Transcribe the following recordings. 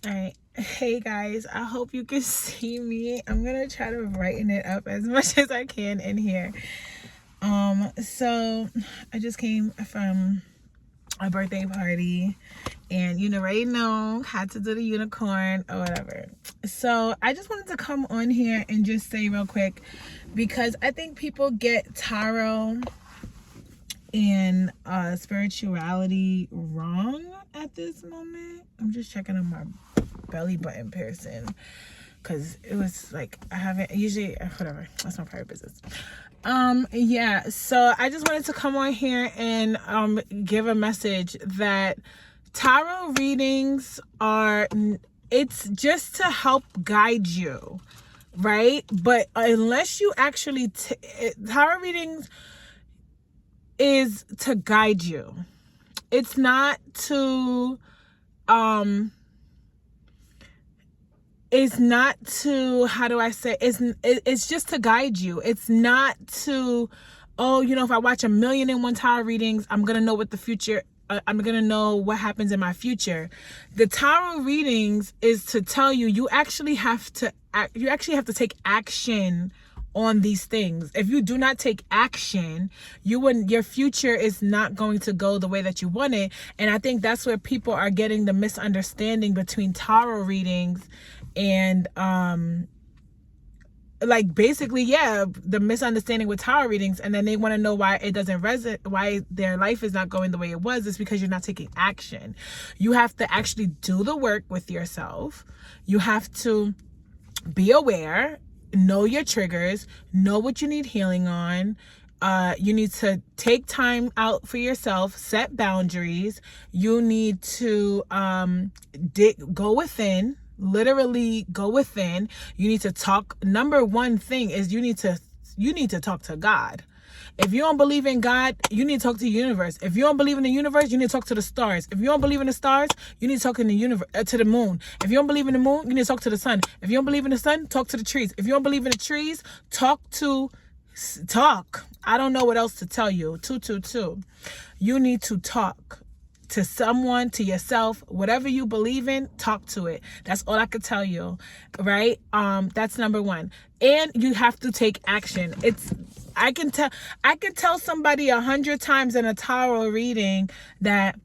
All right. Hey guys, I hope you can see me. I'm gonna try to brighten it up as much as I can in here. So I just came from a birthday party and you already know had to do the unicorn or whatever. So I just wanted to come on here and just say real quick, because I think people get tarot and spirituality wrong at this moment. I'm just checking on my belly button piercing because it was like I haven't usually, whatever, that's my private business. Yeah, so I just wanted to come on here and give a message that tarot readings are, it's just to help guide you, right? But unless you actually tarot readings is to guide you. It's not to how do I say, it's just to guide you. It's not to, oh, if I watch 1,000,001 tarot readings, I'm gonna know what the future, I'm gonna know what happens in my future. The tarot readings is to tell you, you actually have to take action on these things. If you do not take action, your future is not going to go the way that you want it. And I think that's where people are getting the misunderstanding between tarot readings and like basically, yeah, the misunderstanding with tarot readings, and then they want to know why it doesn't resonate, why their life is not going the way it was. It's because you're not taking action. You have to actually do the work with yourself. You have to be aware, know your triggers, know what you need healing on. You need to take time out for yourself, set boundaries. You need to go within, literally go within. You need to talk. Number one thing is you need to talk to God. If you don't believe in God, you need to talk to the universe. If you don't believe in the universe, you need to talk to the stars. If you don't believe in the stars, you need to talk in the universe, to the moon. If you don't believe in the moon, you need to talk to the sun. If you don't believe in the sun, talk to the trees. If you don't believe in the trees, talk. I don't know what else to tell you. 222. You need to talk to someone, to yourself, whatever you believe in, talk to it. That's all I could tell you, right? That's number one. And you have to take action. I can tell somebody 100 times in a tarot reading that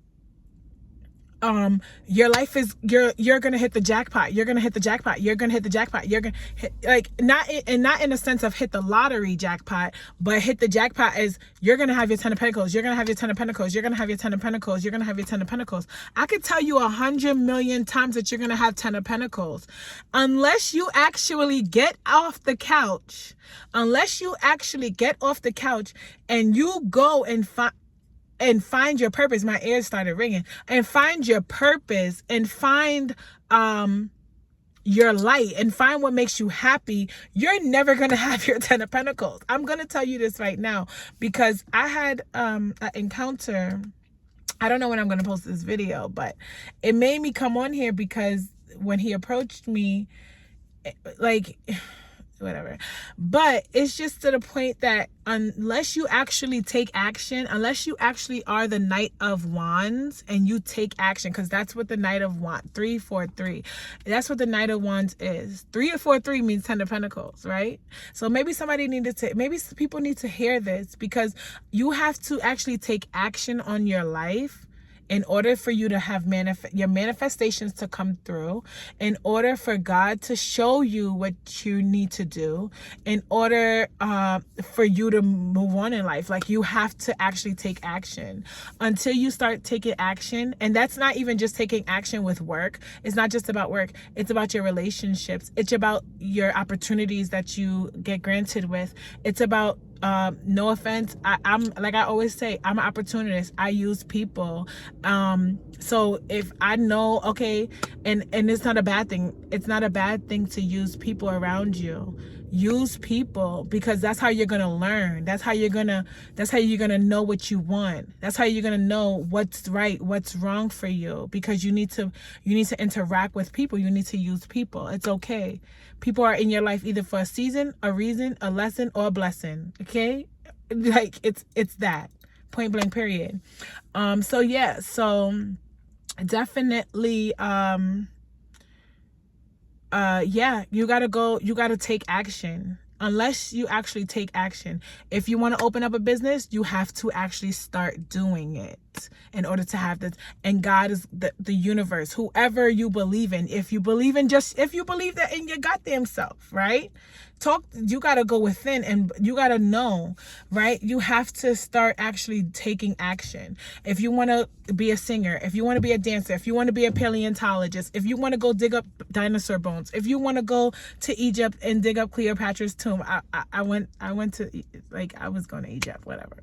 your life is, you're gonna hit the jackpot. You're gonna hit the jackpot. You're gonna hit the jackpot. You're gonna hit, like, not in a sense of hit the lottery jackpot, but hit the jackpot is you're gonna have your 10 of Pentacles. You're gonna have your 10 of Pentacles. You're gonna have your 10 of Pentacles. You're gonna have your 10 of Pentacles. I could tell you 100 million times that you're gonna have 10 of Pentacles, unless you actually get off the couch. Unless you actually get off the couch and you go and find your purpose. My ears started ringing. And find your purpose and find your light and find what makes you happy. You're never going to have your 10 of Pentacles. I'm going to tell you this right now, because I had an encounter. I don't know when I'm going to post this video, but it made me come on here because when he approached me, like, whatever. But it's just to the point that unless you actually take action, unless you actually are the Knight of Wands and you take action, because that's what the Knight of Wands, 343, that's what the Knight of Wands is. 343 means 10 of Pentacles, right? So maybe maybe people need to hear this, because you have to actually take action on your life in order for you to have your manifestations to come through, in order for God to show you what you need to do, in order for you to move on in life. Like, you have to actually take action. Until you start taking action, and that's not even just taking action with work. It's not just about work. It's about your relationships. It's about your opportunities that you get granted with. It's about no offense, I'm like I always say, I'm an opportunist. I use people. So if I know, okay, and it's not a bad thing. It's not a bad thing to use people around you. Use people, because that's how you're gonna learn. That's how you're gonna know what you want. That's how you're gonna know what's right, what's wrong for you, because you need to interact with people. You need to use people. It's okay. People are in your life either for a season, a reason, a lesson, or a blessing. Okay? Like, it's that. Point blank, period. So yeah, so definitely yeah, you gotta take action. Unless you actually take action. If you want to open up a business, you have to actually start doing it in order to have this. And God is the universe, whoever you believe in. If you believe that in your goddamn self, right? You got to go within and you got to know, right? You have to start actually taking action. If you want to be a singer, if you want to be a dancer, if you want to be a paleontologist, if you want to go dig up dinosaur bones, if you want to go to Egypt and dig up Cleopatra's tomb, I went to, like, I was going to Egypt, whatever.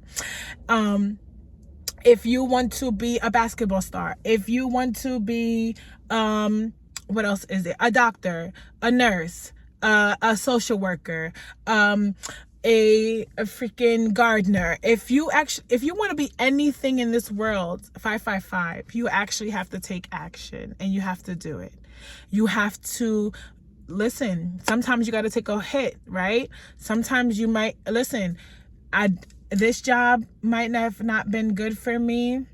If you want to be a basketball star, if you want to be, what else is it? A doctor, a nurse, a social worker, a freaking gardener. If you want to be anything in this world, 555, you actually have to take action and you have to do it. You have to listen. Sometimes you got to take a hit, right? Sometimes you might listen. This job might have not been good for me.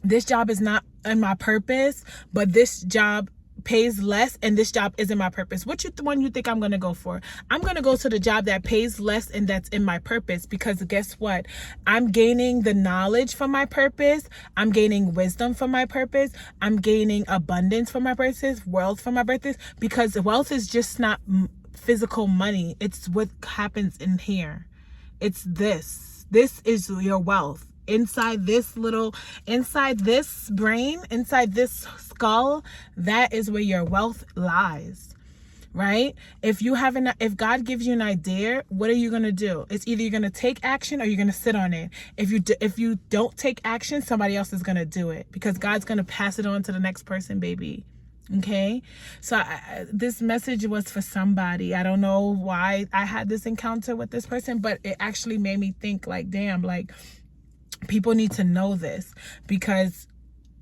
This job is not in my purpose, but this job pays less and this job isn't my purpose. Which one you think I'm going to go for? I'm going to go to the job that pays less and that's in my purpose, because guess what? I'm gaining the knowledge from my purpose. I'm gaining wisdom from my purpose. I'm gaining abundance from my purpose, wealth from my purpose, because wealth is just not physical money. It's what happens in here. It's this. This is your wealth. Inside this brain, inside this skull, that is where your wealth lies, right? If God gives you an idea, what are you going to do? It's either you're going to take action or you're going to sit on it. If you don't take action, somebody else is going to do it, because God's going to pass it on to the next person, baby. Okay, so this message was for somebody. I don't know why I had this encounter with this person, but it actually made me think, like, damn, like, people need to know this, because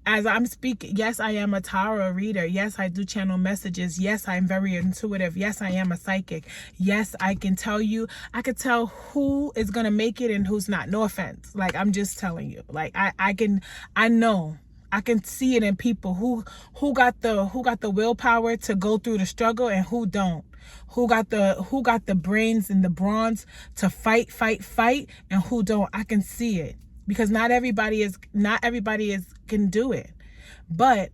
as I'm speaking, yes, I am a tarot reader. Yes, I do channel messages. Yes, I'm very intuitive. Yes, I am a psychic. Yes, I could tell who is going to make it and who's not. No offense. Like, I'm just telling you, like, I know. I can see it in people who got the willpower to go through the struggle and who don't. Who got the brains and the bronze to fight and who don't. I can see it, because not everybody can do it. But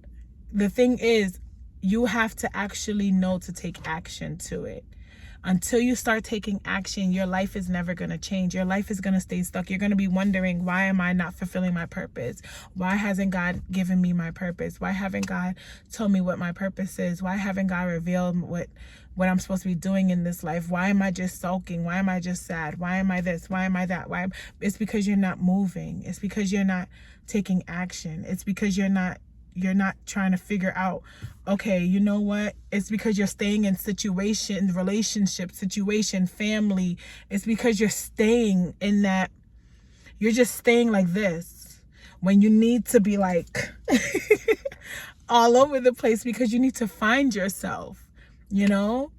the thing is, you have to actually know to take action to it. Until you start taking action, your life is never going to change. Your life is going to stay stuck. You're going to be wondering, why am I not fulfilling my purpose? Why hasn't God given me my purpose? Why haven't God told me what my purpose is? Why haven't God revealed what I'm supposed to be doing in this life? Why am I just sulking? Why am I just sad? Why am I this? Why am I that? It's because you're not moving. It's because you're not taking action. It's because you're not trying to figure out, okay, you know what? It's because you're staying in relationship, family. It's because you're staying in that, you're just staying like this when you need to be like all over the place, because you need to find yourself, you know?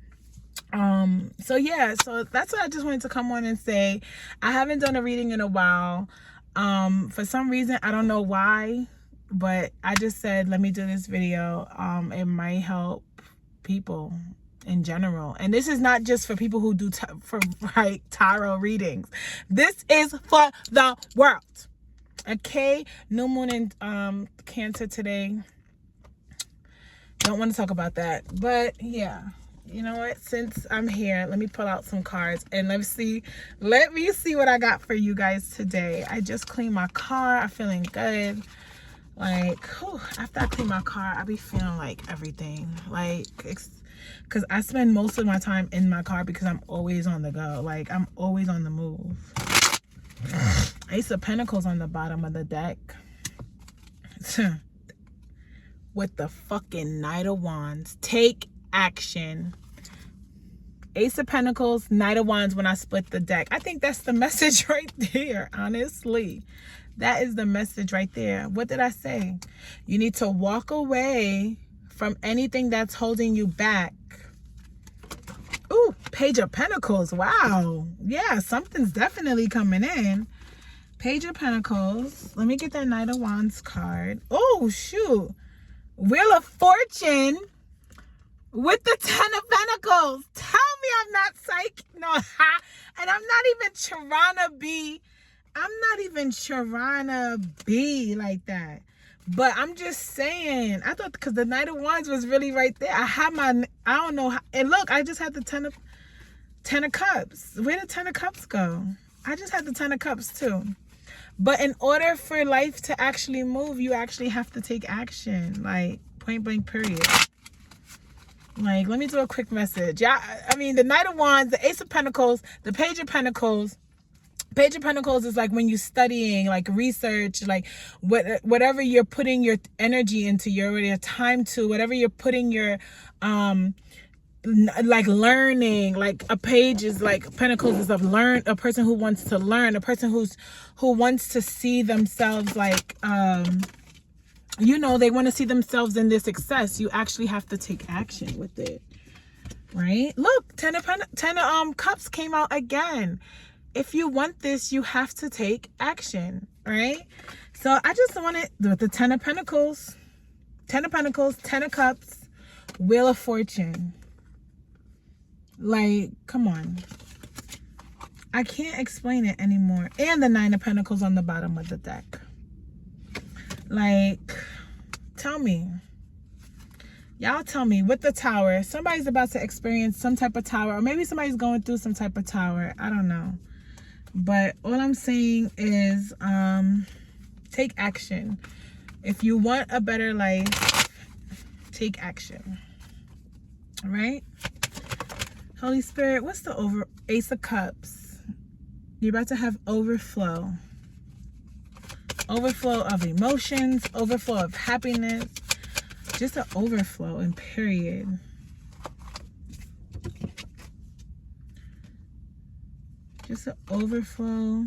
So yeah, so that's what I just wanted to come on and say. I haven't done a reading in a while. For some reason, I don't know why, but I just said, let me do this video. It might help people in general. And this is not just for people who do tarot readings. This is for the world. Okay? New moon in Cancer today. Don't want to talk about that. But yeah. You know what? Since I'm here, let me pull out some cards and let me see what I got for you guys today. I just cleaned my car. I'm feeling good. Like, whew, after I clean my car, I be feeling like everything. Like, because I spend most of my time in my car because I'm always on the go. Like, I'm always on the move. Ace of Pentacles on the bottom of the deck. With the fucking Knight of Wands. Take action. Ace of Pentacles, Knight of Wands when I split the deck. I think that's the message right there, honestly. That is the message right there. What did I say? You need to walk away from anything that's holding you back. Ooh, Page of Pentacles. Wow. Yeah, something's definitely coming in. Page of Pentacles. Let me get that Knight of Wands card. Oh, shoot. Wheel of Fortune. with the Ten of Pentacles. Tell me I'm not psychic. No, and I'm not even trying to be like that. But I'm just saying, I thought, because the Knight of Wands was really right there. I don't know how, and look, I just had the Ten of Cups. Where did Ten of Cups go? I just had the Ten of Cups too. But in order for life to actually move, you actually have to take action. Like, point blank, period. Like, let me do a quick message. Yeah, I mean, the Knight of Wands, the Ace of Pentacles, the Page of Pentacles. Page of Pentacles is like when you're studying, like research, like whatever you're putting your energy into, your time to, whatever you're putting your, like learning. Like a page is like, Pentacles is of a person who wants to learn, a person who wants to see themselves like, you know, they want to see themselves in their success. You actually have to take action with it, right? Look, Ten of Cups came out again. If you want this, you have to take action, right? So I just wanted with the Ten of Pentacles, Ten of Cups, Wheel of Fortune. Like, come on. I can't explain it anymore. And the Nine of Pentacles on the bottom of the deck. Like, tell me. Y'all tell me, with the Tower, somebody's about to experience some type of tower, or maybe somebody's going through some type of tower. I don't know. But all I'm saying is, take action. If you want a better life, take action. All right? Holy Spirit, what's the Ace of Cups? You're about to have overflow. Overflow of emotions, overflow of happiness. Just an overflow, and period. Just an overflow,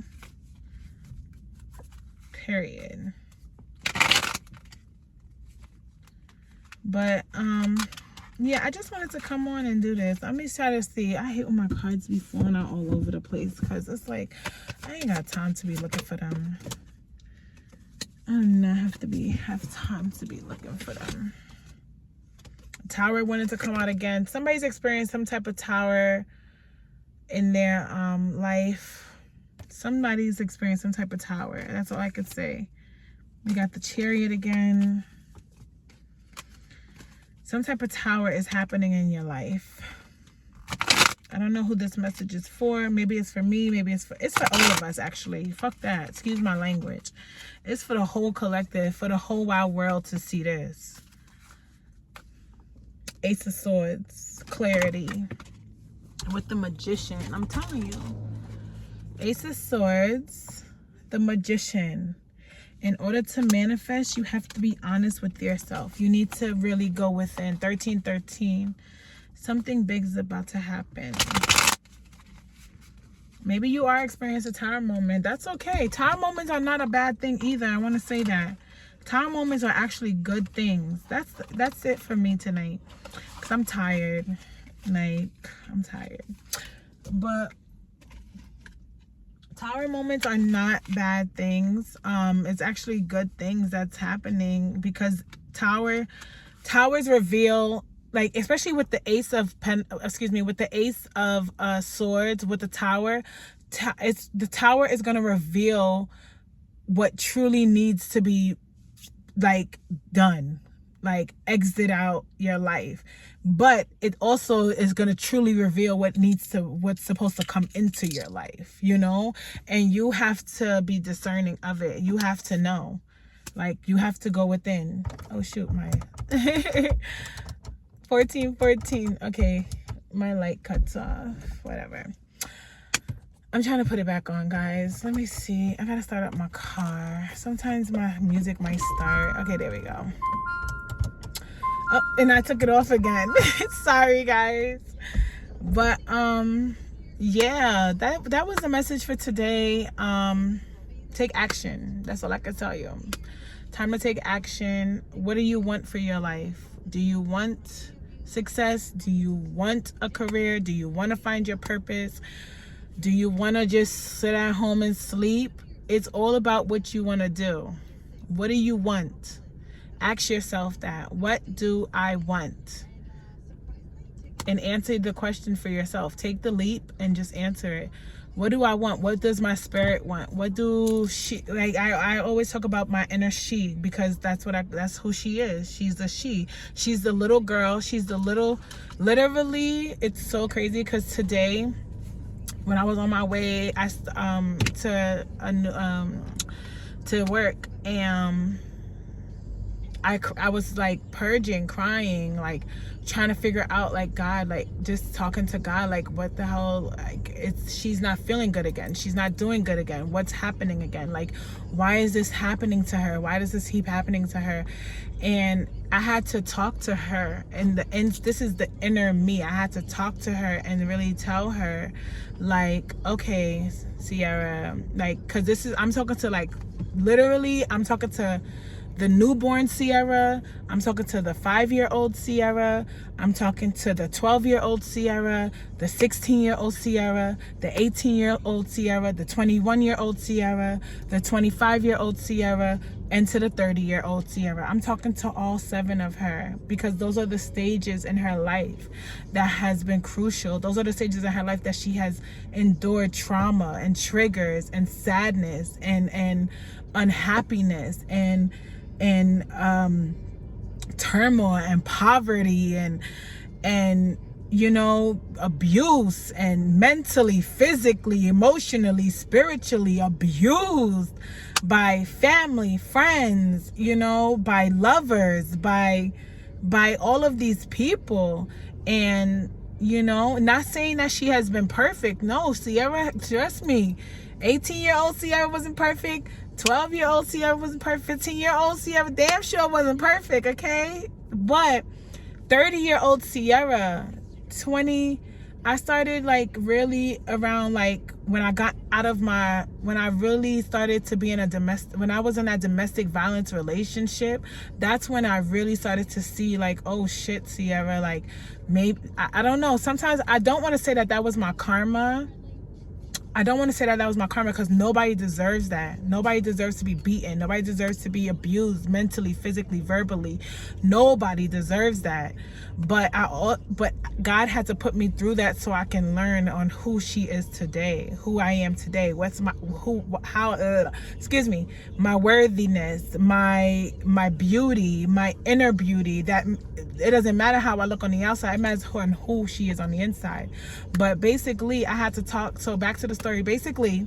period. But yeah, I just wanted to come on and do this. Let me try to see. I hate when my cards be falling out all over the place, because it's like I ain't got time to be looking for them. I do not have time to be looking for them. Tower wanted to come out again. Somebody's experienced some type of tower in their life. Somebody's experienced some type of tower. That's all I could say. We got the Chariot again. Some type of tower is happening in your life. I don't know who this message is for. Maybe it's for me. Maybe it's for all of us, actually. Fuck that. Excuse my language. It's for the whole collective, for the whole wide world to see this. Ace of Swords, clarity. With the Magician, I'm telling you. Ace of Swords, the Magician. In order to manifest, you have to be honest with yourself. You need to really go within. 1313. Something big is about to happen. Maybe you are experiencing a tower moment. That's okay. Tower moments are not a bad thing either. I want to say that. Tower moments are actually good things. That's it for me tonight. Because I'm tired. Like, I'm tired. But tower moments are not bad things. It's actually good things that's happening, because towers reveal, like, especially with the Ace of Swords, with the Tower, the Tower is going to reveal what truly needs to be, like, done, like, exit out your life. But it also is going to truly reveal what's supposed to come into your life, you know? And you have to be discerning of it. You have to know. Like, you have to go within. Oh, shoot, my 1414. Okay, my light cuts off. Whatever. I'm trying to put it back on, guys. Let me see. I gotta start up my car. Sometimes my music might start. Okay, there we go. Oh, and I took it off again. Sorry, guys. But yeah, that was the message for today. Take action. That's all I can tell you. Time to take action. What do you want for your life? Do you want success? Do you want a career? Do you want to find your purpose? Do you want to just sit at home and sleep? It's all about what you want to do. What do you want? Ask yourself that. What do I want? and answer the question for yourself. Take the leap and just answer it. What do I want? What does my spirit want? What do she like? I always talk about my inner she, because that's who she is. She's the she. She's the little girl. She's the little, literally, it's so crazy because today when I was on my way to work, and I was like purging, crying, like trying to figure out, like, God, like just talking to God, like what the hell, like she's not feeling good again, she's not doing good again, what's happening again, like why is this happening to her, why does this keep happening to her? And I had to talk to her, and this is the inner me. I had to talk to her and really tell her, like, okay, Sierra, like, because I'm talking to, like, literally, I'm talking to the newborn Sierra, I'm talking to the 5-year-old Sierra, I'm talking to the 12-year-old Sierra, the 16-year-old Sierra, the 18-year-old Sierra, the 21-year-old Sierra, the 25-year-old Sierra, and to the 30-year-old Sierra. I'm talking to all 7 of her, because those are the stages in her life that has been crucial. Those are the stages in her life that she has endured trauma and triggers and sadness and unhappiness and turmoil and poverty and you know, abuse, and mentally, physically, emotionally, spiritually abused by family, friends, you know, by lovers, by all of these people. And, you know, not saying that she has been perfect. No, Sierra, trust me, 18-year-old Sierra wasn't perfect. 12-year-old Sierra wasn't perfect. 15-year-old Sierra damn sure wasn't perfect, okay? But 30-year-old Sierra, I started, like, really around, like, when I really started to be when I was in that domestic violence relationship, that's when I really started to see, like, oh shit, Sierra, like, maybe, I don't know, sometimes I don't want to say that was my karma. I don't want to say that was my karma, because nobody deserves that. Nobody deserves to be beaten. Nobody deserves to be abused mentally, physically, verbally. Nobody deserves that. But God had to put me through that so I can learn on who she is today, who I am today. My worthiness, my beauty, my inner beauty. That it doesn't matter how I look on the outside. It matters on who she is on the inside. But basically, I had to talk. So back to the story. Basically,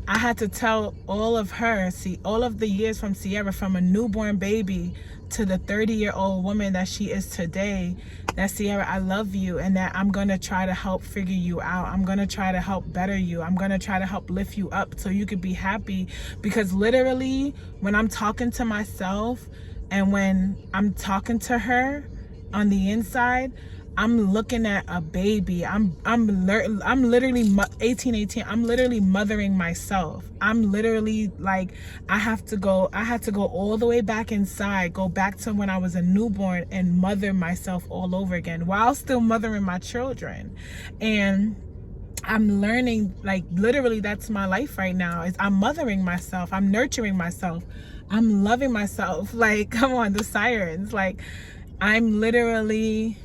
I had to tell all of the years from Sierra, from a newborn baby to the 30-year-old woman that she is today, that Sierra, I love you, and that I'm going to try to help figure you out. I'm going to try to help better you. I'm going to try to help lift you up so you could be happy. Because literally, when I'm talking to myself and when I'm talking to her on the inside, I'm looking at a baby. I'm literally 18. I'm literally mothering myself. I'm literally, like, I had to go all the way back inside, go back to when I was a newborn, and mother myself all over again while still mothering my children. And I'm learning, like, literally, that's my life right now, is I'm mothering myself, I'm nurturing myself, I'm loving myself. Like, come on, the sirens. Like, I'm literally,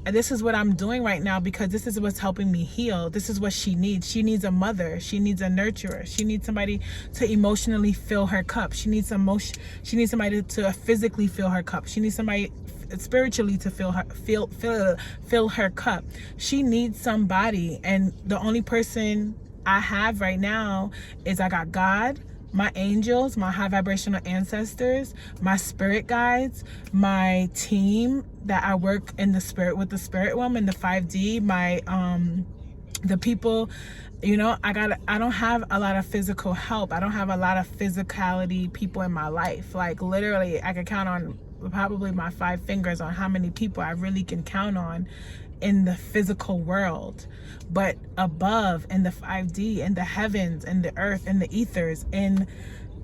this is what I'm doing right now, because this is what's helping me heal. This is what she needs. She needs a mother. She needs a nurturer. She needs somebody to emotionally fill her cup. She needs somebody to physically fill her cup. She needs somebody spiritually to fill her cup. She needs somebody, and the only person I have right now is I got God, my angels, my high vibrational ancestors, my spirit guides, my team that I work in the spirit with, the spirit woman, the 5D, my the people, you know, I don't have a lot of physical help. I don't have a lot of physicality people in my life. Like, literally, I can count on probably my 5 fingers on how many people I really can count on in the physical world. But above, in the 5D, in the heavens, in the earth, in the ethers, in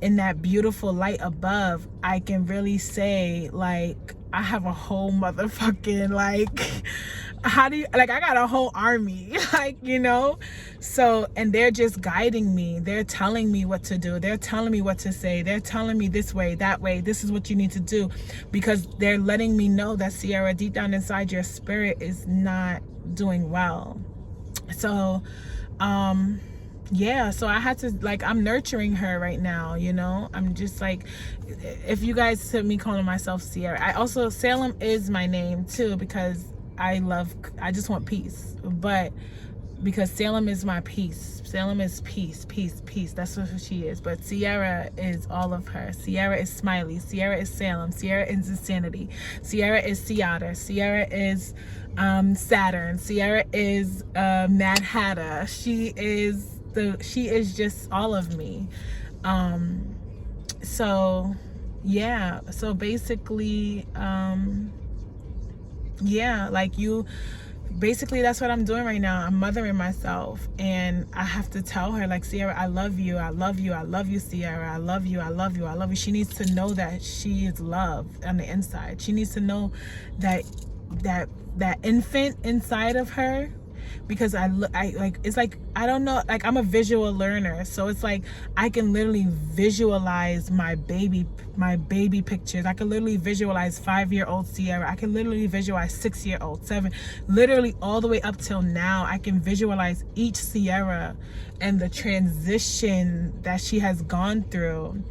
that beautiful light above, I can really say, like, I have a whole motherfucking, like, how do you, like, I got a whole army, like, you know? So, and they're just guiding me. They're telling me what to do. They're telling me what to say. They're telling me this way, that way, this is what you need to do, because they're letting me know that, Ciara, deep down inside, your spirit is not doing well. So, yeah, so I had to, like, I'm nurturing her right now, you know? I'm just like, if you guys see me calling myself Ciara, I also, Salem is my name too, because I just want peace. But because Salem is my peace. Salem is peace, peace, peace. That's what she is. But Ciara is all of her. Ciara is Smiley. Ciara is Salem. Ciara is Insanity. Ciara is Ciara. Ciara is Saturn. Ciara is Mad Hatter. She is just all of me. So yeah, so basically yeah, like basically that's what I'm doing right now. I'm mothering myself, and I have to tell her, like, Ciara, I love you, I love you, I love you, Ciara, I love you, I love you, I love you. She needs to know that she is loved on the inside. She needs to know that infant inside of her, because I like, it's like, I don't know, like, I'm a visual learner, so it's like I can literally visualize my baby pictures. I can literally visualize 5-year-old Ciara. I can literally visualize 6-year-old, 7, literally all the way up till now. I can visualize each Ciara and the transition that she has gone through.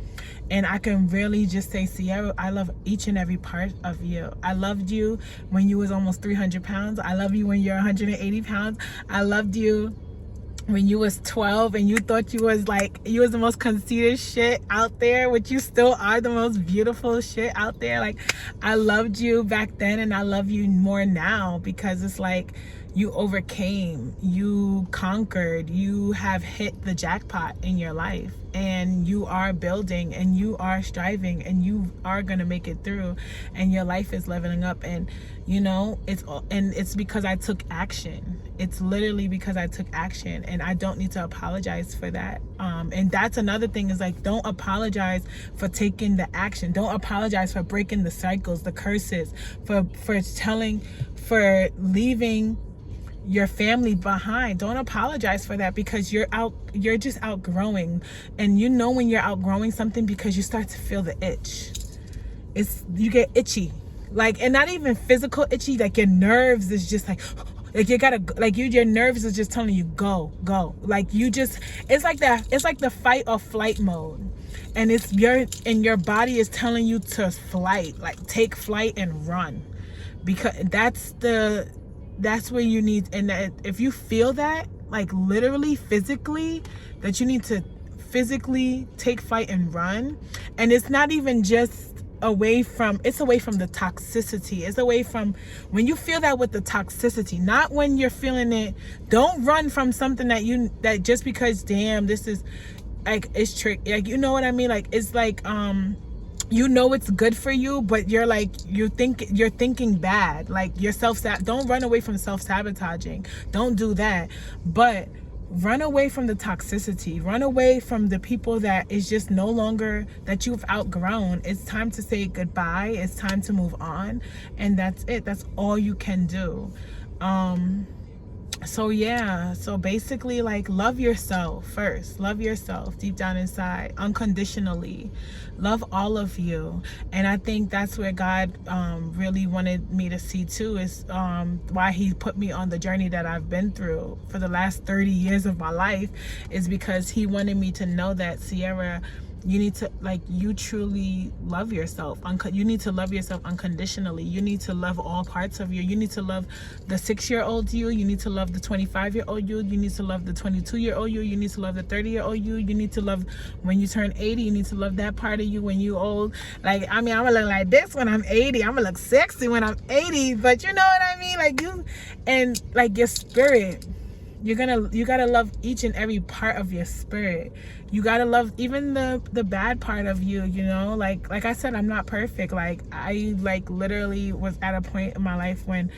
And I can really just say, Ciara, I love each and every part of you. I loved you when you was almost 300 pounds. I love you when you're 180 pounds. I loved you when you was 12 and you thought you was the most conceited shit out there, which you still are the most beautiful shit out there. Like, I loved you back then, and I love you more now, because it's like, you overcame, you conquered, you have hit the jackpot in your life, and you are building, and you are striving, and you are gonna make it through, and your life is leveling up. And you know, it's because I took action. It's literally because I took action, and I don't need to apologize for that. And that's another thing, is like, don't apologize for taking the action. Don't apologize for breaking the cycles, the curses, for leaving your family behind. Don't apologize for that, because you're just outgrowing. And you know when you're outgrowing something, because you start to feel the itch. You get itchy, like, and not even physical itchy, like your nerves is just like you gotta, like, your nerves is just telling you go, like, it's like the fight or flight mode, and your body is telling you to flight, like, take flight and run, because that's where you need. And if you feel that, like, literally physically, that you need to physically take flight and run, and it's not even just away from the toxicity. It's away from when you feel that, with the toxicity, not when you're feeling it. Don't run from something that just because, damn, this is like, it's trick, like, you know what I mean? Like, it's like, you know it's good for you, but you're thinking bad, like, don't run away from self-sabotaging. Don't do that, but run away from the toxicity. Run away from the people that is just no longer, that you've outgrown. It's time to say goodbye. It's time to move on, and that's it. That's all you can do. So yeah, so basically, like, love yourself first. Love yourself deep down inside, unconditionally. Love all of you. And I think that's where God really wanted me to see too, is why he put me on the journey that I've been through for the last 30 years of my life, is because he wanted me to know that, Ciara, you need to, like, you truly love yourself. You need to love yourself unconditionally. You need to love all parts of you. You need to love the 6-year-old you. You need to love the 25-year-old you. You need to love the 22-year-old you. You need to love the 30-year-old you. You need to love when you turn 80. You need to love that part of you when you old. Like, I mean, I'm gonna look like this when I'm 80. I'm gonna look sexy when I'm 80. But you know what I mean? Like, you, and like, your spirit, you gotta love each and every part of your spirit. You gotta love even the bad part of you, you know? Like I said, I'm not perfect. Like, I literally was at a point in my life when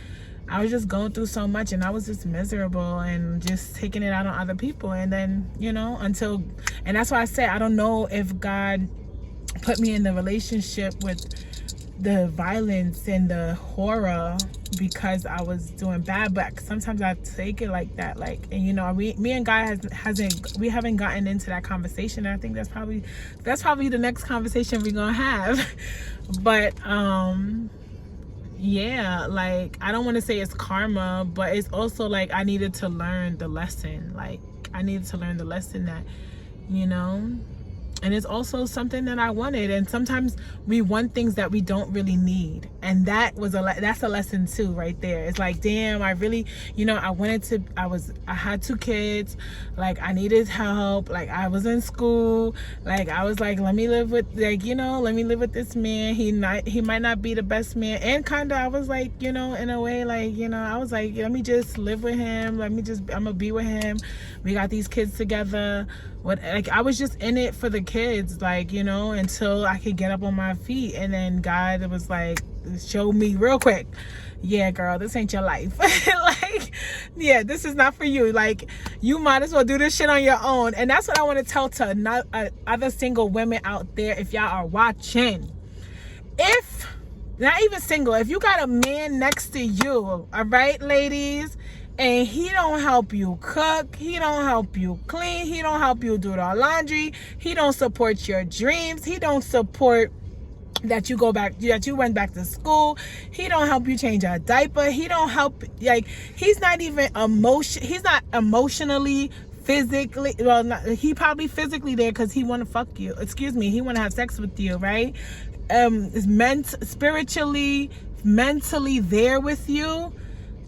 I was just going through so much, and I was just miserable and just taking it out on other people. And then, you know, and that's why I say, I don't know if God put me in the relationship with the violence and the horror because I was doing bad. But sometimes I take it like that, like, and you know, me and God we haven't gotten into that conversation. I think that's probably the next conversation we're gonna have. But yeah, like, I don't want to say it's karma, but it's also like I needed to learn the lesson. Like, I needed to learn the lesson that, you know, and it's also something that I wanted. And sometimes we want things that we don't really need, and that's a lesson too right there. It's like, damn, I really, you know, I had 2 kids, like, I needed help, like, I was in school, like, I was like, let me live with this man. He might not be the best man, and kind of I was like, you know, in a way, like, you know, I was like, let me just live with him, I'm gonna be with him, we got these kids together. Like, I was just in it for the kids, like, you know, until I could get up on my feet. And then God was like, showed me real quick, yeah, girl, this ain't your life. Like, yeah, this is not for you. Like, you might as well do this shit on your own. And that's what I want to tell to other single women out there. If y'all are watching, if not even single, if you got a man next to you, all right, ladies, and he don't help you cook, he don't help you clean, he don't help you do the laundry, he don't support your dreams, he don't support that you went back to school, he don't help you change a diaper, he don't help, like, he's not emotionally, physically, well, he probably physically there because he want to fuck you, he want to have sex with you, right? Is spiritually, mentally there with you.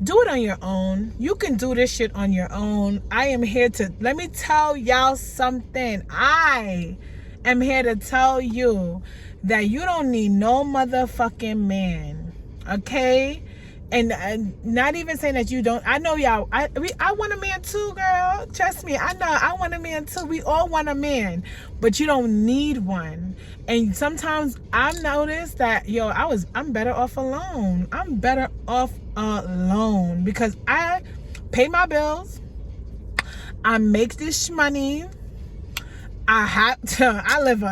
Do it on your own. You can do this shit on your own. I am here to, let me tell y'all something. I am here to tell you that you don't need no motherfucking man, okay? And not even saying that you don't. I know y'all, I want a man too, girl. Trust me, I know, I want a man too. We all want a man, but you don't need one. And sometimes I've noticed that, yo, I'm better off alone. I'm better off alone because I pay my bills. I make this money. I live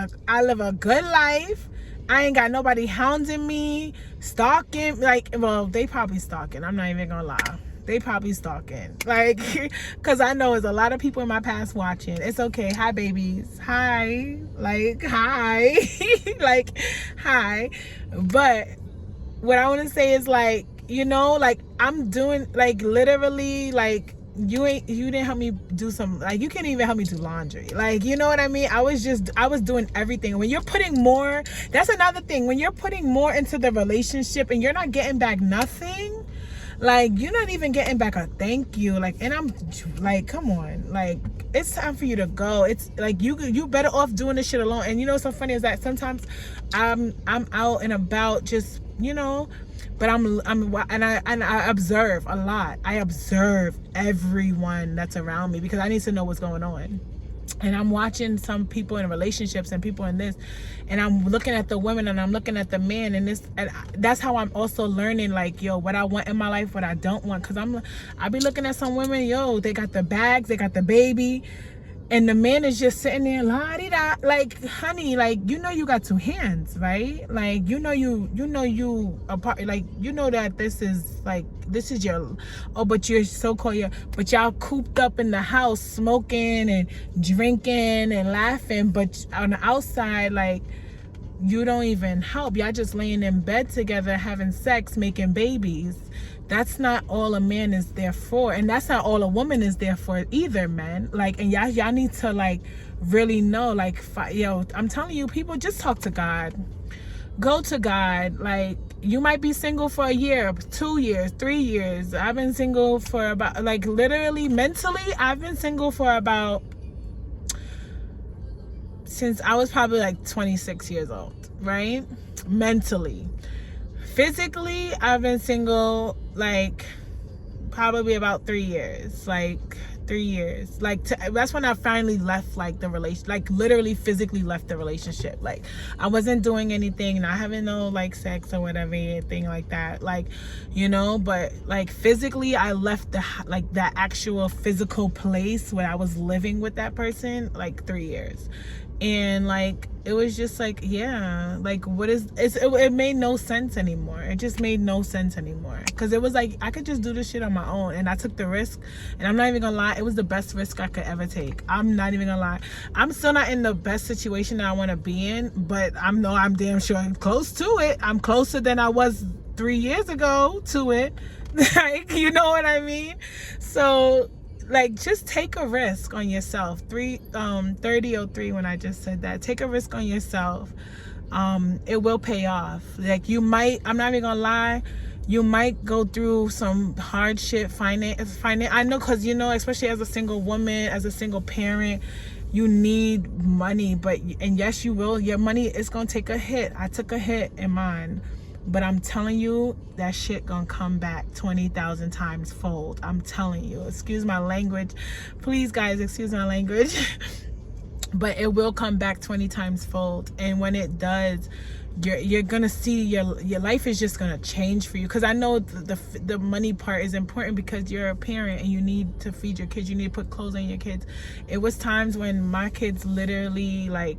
a good life. I ain't got nobody hounding me, stalking. Like, well, they probably stalking. I'm not even gonna lie. They probably stalking. Like, because I know there's a lot of people in my past watching. It's okay. Hi, babies. Hi. Like, hi. Like, hi. But what I want to say is, like, you know, like, I'm doing, like, literally, like, you didn't help me do some, like, you can't even help me do laundry, like, you know what I mean? I was doing everything. When you're putting more, that's another thing, when you're putting more into the relationship and you're not getting back nothing, like, you're not even getting back a thank you, like, and I'm like, come on, like, it's time for you to go. It's like, you better off doing this shit alone. And you know what's so funny is that sometimes I'm out and about, just, you know, but I observe a lot. I observe everyone that's around me because I need to know what's going on. And I'm watching some people in relationships and people in this, and I'm looking at the women and I'm looking at the men, and that's how I'm also learning, like, yo, what I want in my life, what I don't want. Because I be looking at some women, yo, they got the bags, they got the baby, and the man is just sitting there, la-di-da, like, honey, like, you know, you got 2 hands, right? Like, you know apart, like, you know that this is your, oh, but you're so-called, but y'all cooped up in the house smoking and drinking and laughing, but on the outside, like, you don't even help. Y'all just laying in bed together, having sex, making babies. That's not all a man is there for, and that's not all a woman is there for either, man. Like, and y'all need to, like, really know, like, yo, I'm telling you, people, just talk to God. Go to God. Like, you might be single for a year, 2 years, 3 years. I've been single for about, like, literally, mentally, I've been single for about, since I was probably like 26 years old, right? Mentally. Physically, I've been single, like, probably about 3 years, like 3 years. Like, that's when I finally left, like, the relation, like, literally physically left the relationship. Like, I wasn't doing anything, not having no, like, sex or whatever, anything like that, like, you know, but, like, physically, I left that actual physical place where I was living with that person, like, 3 years. And like it was just like, yeah, like what is it made no sense anymore. It just made no sense anymore, because it was like I could just do this shit on my own, and I took the risk. And I'm not even gonna lie, it was the best risk I could ever take. I'm not even gonna lie, I'm still not in the best situation that I want to be in, but I'm damn sure I'm close to it. I'm closer than I was 3 years ago to it. Like, you know what I mean? So like, just take a risk on yourself. 30:03 when I just said that. Take a risk on yourself. It will pay off. Like, you might, I'm not even gonna lie, you might go through some hardship finance. I know, because you know, especially as a single woman, as a single parent, you need money. But, and yes, you will, your money is gonna take a hit. I took a hit in mine, but I'm telling you, that shit gonna come back 20,000 times fold. I'm telling you. Excuse my language. Please, guys, excuse my language. But it will come back 20 times fold. And when it does, you're gonna see your life is just gonna change for you. Because I know the money part is important, because you're a parent and you need to feed your kids. You need to put clothes on your kids. It was times when my kids literally like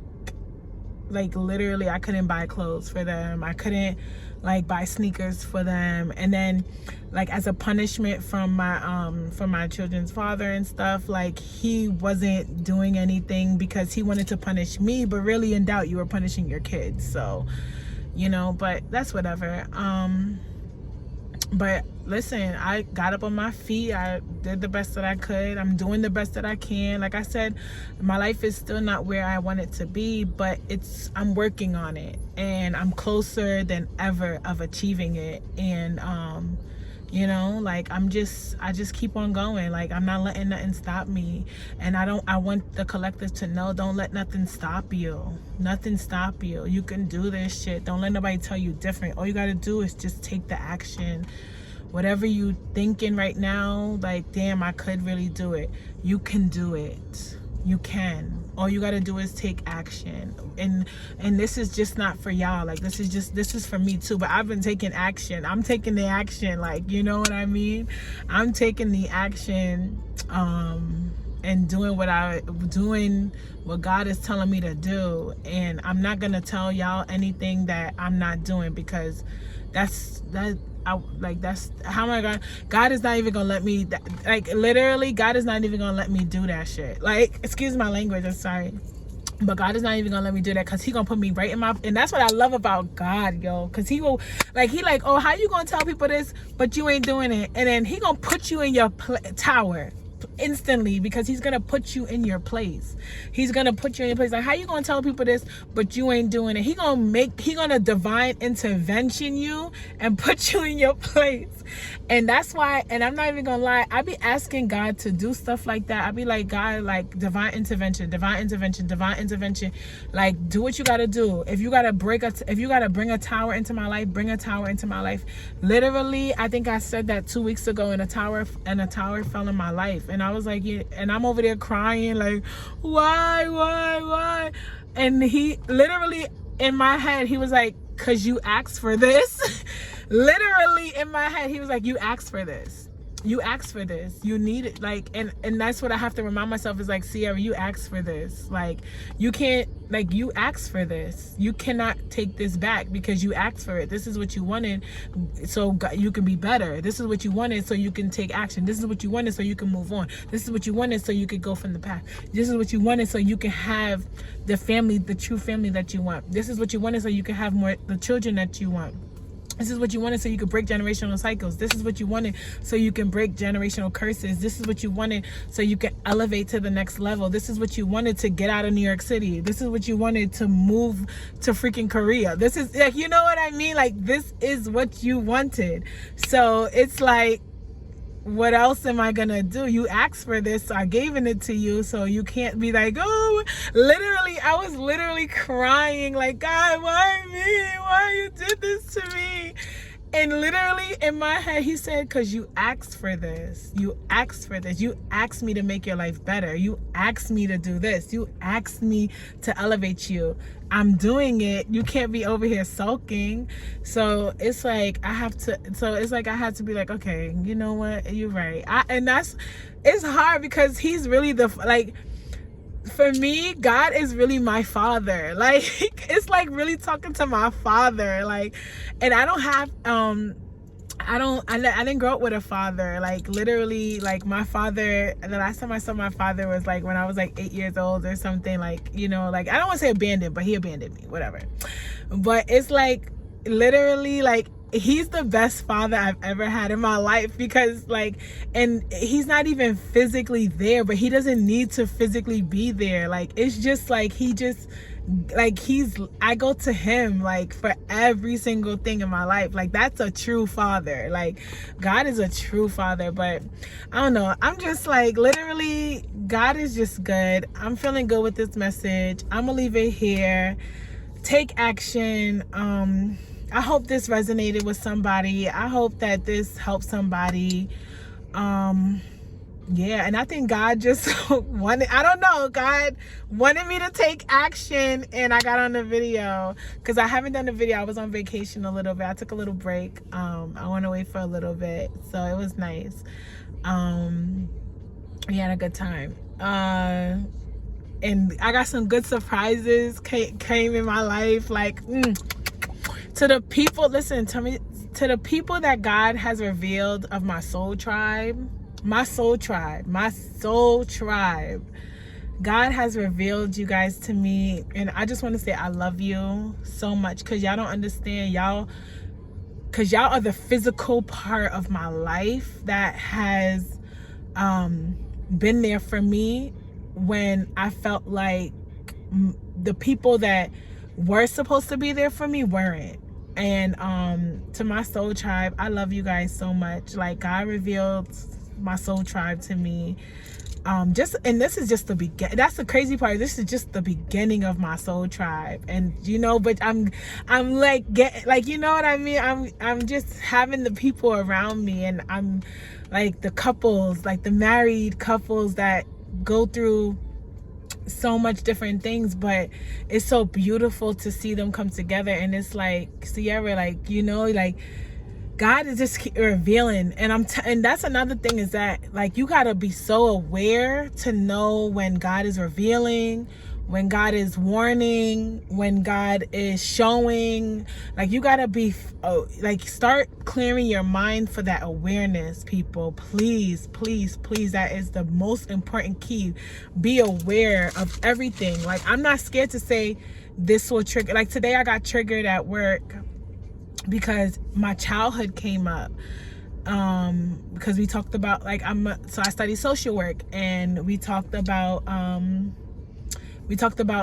literally I couldn't buy clothes for them. I couldn't like buy sneakers for them. And then like as a punishment from my children's father and stuff, like he wasn't doing anything because he wanted to punish me, but really in doubt you were punishing your kids. So, you know, but that's whatever. But listen, I got up on my feet. I did the best that I could. I'm doing the best that I can. Like I said, my life is still not where I want it to be, but I'm working on it, and I'm closer than ever of achieving it. And you know, like I just keep on going. Like, I'm not letting nothing stop me. And I want the collective to know, don't let nothing stop you. Nothing stop you. You can do this shit. Don't let nobody tell you different. All you gotta do is just take the action. Whatever you thinking right now, like, damn, I could really do it. You can do it. You can. All you gotta do is take action. And this is just not for y'all. Like, this is for me too. But I've been taking action. I'm taking the action. Like, you know what I mean? I'm taking the action, and doing what God is telling me to do. And I'm not gonna tell y'all anything that I'm not doing, because that's how am I gonna, God is not even gonna let me, like, literally God is not even gonna let me do that shit. Like, excuse my language, I'm sorry, but God is not even gonna let me do that, because he gonna put me right in my, and that's what I love about God, yo, because he will, like, oh, how you gonna tell people this but you ain't doing it? And then he gonna put you in your tower instantly, because he's gonna put you in your place. He's gonna put you in your place. Like, how you gonna tell people this but you ain't doing it? He gonna divine intervention you and put you in your place. And that's why, and I'm not even gonna lie, I be asking God to do stuff like that. I be like, God, like, divine intervention, like, do what you gotta do. If you gotta bring a tower into my life, bring a tower into my life. Literally, I think I said that 2 weeks ago, and a tower fell in my life. And I was like, yeah, and I'm over there crying, like, why? And he literally, in my head, he was like, cause you asked for this. Literally in my head, he was like, you asked for this. You asked for this. You need it. Like, and that's what I have to remind myself, is like, Sierra, you asked for this. Like, you can't, like, you asked for this. You cannot take this back, because you asked for it. This is what you wanted, so you can be better. This is what you wanted, so you can take action. This is what you wanted, so you can move on. This is what you wanted, so you could go from the path. This is what you wanted, so you can have the family, the true family that you want. This is what you wanted, so you can have the children that you want. This is what you wanted, so you could break generational cycles. This is what you wanted, so you can break generational curses. This is what you wanted, so you can elevate to the next level. This is what you wanted, to get out of New York City. This is what you wanted, to move to freaking Korea. This is, like, you know what I mean? Like, this is what you wanted. So it's like, what else am I gonna do? You asked for this, so I gave it to you. So you can't be like, oh, literally, I was literally crying, like, God, why me? Why you did this to me? And literally in my head, he said, because you asked for this. You asked for this. You asked me to make your life better. You asked me to do this. You asked me to elevate you. I'm doing it. You can't be over here sulking. So it's like, I have to be like, okay, you know what? You're right. It's hard, because he's really for me, God is really my father. Like, it's like really talking to my father. Like, and I don't have I didn't grow up with a father. Like, literally, like, my father, the last time I saw my father was like when I was like 8 years old or something. Like, you know, like, I don't want to say abandoned, but he abandoned me, whatever. But it's like literally, like, he's the best father I've ever had in my life, because like, and he's not even physically there, but he doesn't need to physically be there. Like, it's just like, he just, like, I go to him like for every single thing in my life. Like, that's a true father. Like, God is a true father. But I don't know, I'm just like, literally, God is just good. I'm feeling good with this message. I'm gonna leave it here. Take action. I hope this resonated with somebody. I hope that this helped somebody. Yeah, and I think God just wanted, I don't know, God wanted me to take action, and I got on the video because I haven't done the video. I was on vacation a little bit. I took a little break. I went away for a little bit, so it was nice. We had a good time. And I got some good surprises came in my life. Like, to the people, listen to me, to the people that God has revealed of my soul tribe, God has revealed you guys to me, and I just want to say I love you so much, because y'all don't understand, because y'all are the physical part of my life that has been there for me when I felt like the people that were supposed to be there for me weren't. And to my soul tribe, I love you guys so much. Like, God revealed my soul tribe to me. And this is just the beginning. That's the crazy part. This is just the beginning of my soul tribe. And you know, but I'm like, you know what I mean? I'm just having the people around me, and I'm like the couples, like the married couples that go through so much different things, but it's so beautiful to see them come together. And it's like, Sierra, like, you know, like, God is just revealing. And and that's another thing, is that like, you gotta be so aware to know when God is revealing, when God is warning, when God is showing. Like, you gotta be like, start clearing your mind for that awareness, people. Please, please, please. That is the most important key. Be aware of everything. Like, I'm not scared to say this will trigger. Like, today I got triggered at work because my childhood came up. Because we talked about, like, so I study social work, and we talked about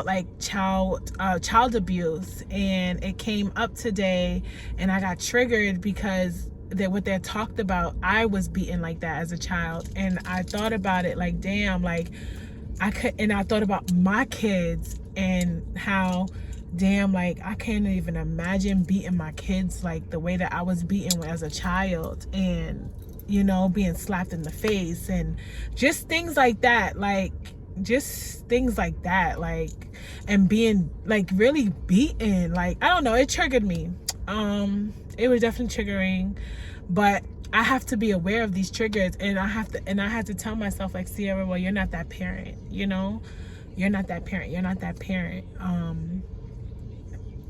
like child abuse, and it came up today, and I got triggered because what they talked about, I was beaten like that as a child. And I thought about it, like, damn, like, I thought about my kids and how, damn, like, I can't even imagine beating my kids like the way that I was beaten as a child, and, you know, being slapped in the face, and just things like that, like, just things like that, like, and being like really beaten. Like, I don't know, it triggered me. It was definitely triggering, but I have to be aware of these triggers, and I had to tell myself, like, Sierra, well, you're not that parent, you know, you're not that parent.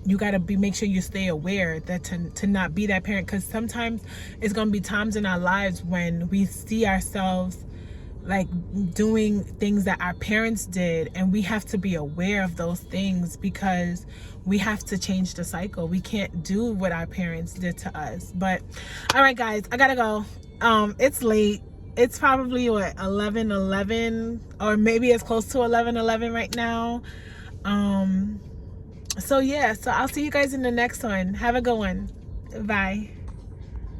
You gotta make sure you stay aware that to not be that parent, because sometimes it's gonna be times in our lives when we see ourselves like doing things that our parents did, and we have to be aware of those things, because we have to change the cycle. We can't do what our parents did to us. But all right, guys, I gotta go. It's late. It's probably what, 11:11, or maybe it's close to 11:11 right now. So yeah, so I'll see you guys in the next one. Have a good one. Bye.